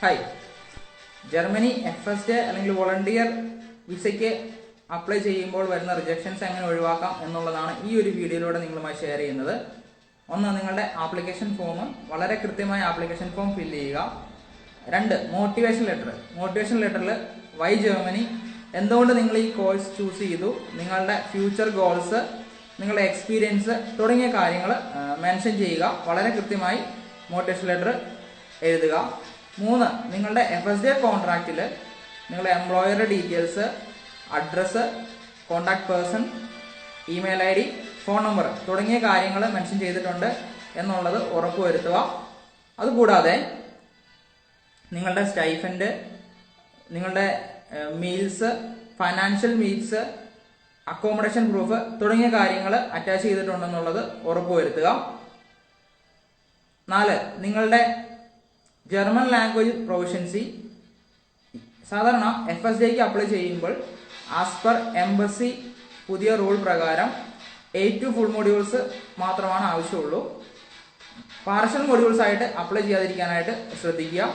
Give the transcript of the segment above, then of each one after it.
Hi, Germany FSJ അല്ലെങ്കിൽ volunteer വിസയ്ക്ക് apply ചെയ്യുമ്പോൾ വരുന്ന റിജക്ഷൻസ് എങ്ങനെ ഒഴിവാക്കാം എന്നുള്ളതാണ് ഈ ഒരു വീഡിയോയിലൂടെ നിങ്ങളുമായി ഷെയർ ചെയ്യുന്നത്. ഒന്ന്, നിങ്ങളുടെ ആപ്ലിക്കേഷൻ ഫോം വളരെ കൃത്യമായ ആപ്ലിക്കേഷൻ ഫോം ഫില്ല് ചെയ്യുക. രണ്ട്, മോട്ടിവേഷൻ ലെറ്ററിൽ വൈ ജർമ്മനി, എന്തുകൊണ്ട് നിങ്ങൾ ഈ കോഴ്സ് ചൂസ് ചെയ്തു, നിങ്ങളുടെ ഫ്യൂച്ചർ ഗോൾസ്, നിങ്ങളുടെ എക്സ്പീരിയൻസ് തുടങ്ങിയ കാര്യങ്ങൾ മെൻഷൻ ചെയ്യുക. വളരെ കൃത്യമായി മോട്ടിവേഷൻ ലെറ്റർ എഴുതുക. മൂന്ന്, നിങ്ങളുടെ FSJ കോൺട്രാക്റ്റിൽ നിങ്ങളുടെ എംപ്ലോയറുടെ details, address, contact person, email ID, phone number തുടങ്ങിയ കാര്യങ്ങൾ മെൻഷൻ ചെയ്തിട്ടുണ്ട് എന്നുള്ളത് ഉറപ്പുവരുത്തുക. അതുകൂടാതെ നിങ്ങളുടെ സ്റ്റൈഫൻഡ്, നിങ്ങളുടെ meals, financial meals, accommodation proof തുടങ്ങിയ കാര്യങ്ങൾ അറ്റാച്ച് ചെയ്തിട്ടുണ്ടെന്നുള്ളത് ഉറപ്പുവരുത്തുക. 4, നിങ്ങളുടെ ജർമ്മൻ ലാംഗ്വേജ് പ്രൊഫഷൻസി. സാധാരണ FSJക്ക് അപ്ലൈ ചെയ്യുമ്പോൾ ആസ് പെർ എംബസി പുതിയ റൂൾ പ്രകാരം A2 ഫുൾ മൊഡ്യൂൾസ് മാത്രമാണ് ആവശ്യമുള്ളൂ. പാർഷ്യൽ മൊഡ്യൂൾസ് ആയിട്ട് അപ്ലൈ ചെയ്യാതിരിക്കാനായിട്ട് ശ്രദ്ധിക്കുക.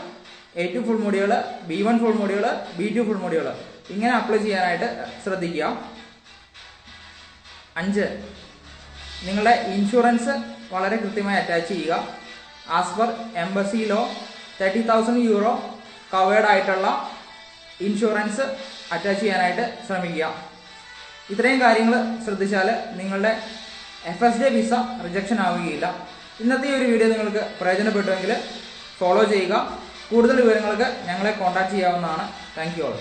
A2 full module, B1 full module, B2 full module ഇങ്ങനെ അപ്ലൈ ചെയ്യാനായിട്ട് ശ്രദ്ധിക്കുക. 5, നിങ്ങളുടെ ഇൻഷുറൻസ് വളരെ കൃത്യമായി അറ്റാച്ച് ചെയ്യുക. As per embassy law 30,000 euro covered ആയിട്ടുള്ള ഇൻഷുറൻസ് അറ്റാച്ച് ചെയ്യാനായിട്ട് ശ്രമിക്കുക. ഇത്രയും കാര്യങ്ങൾ ശ്രദ്ധിച്ചാൽ നിങ്ങളുടെ FSJ വിസ റിജക്ഷൻ ആവുകയില്ല. ഇന്നത്തെ ഈ ഒരു വീഡിയോ നിങ്ങൾക്ക് പ്രയോജനപ്പെട്ടുവെങ്കിൽ ഫോളോ ചെയ്യുക. കൂടുതൽ വിവരങ്ങൾക്ക് ഞങ്ങളെ കോൺടാക്ട് ചെയ്യാവുന്നതാണ്. Thank you all.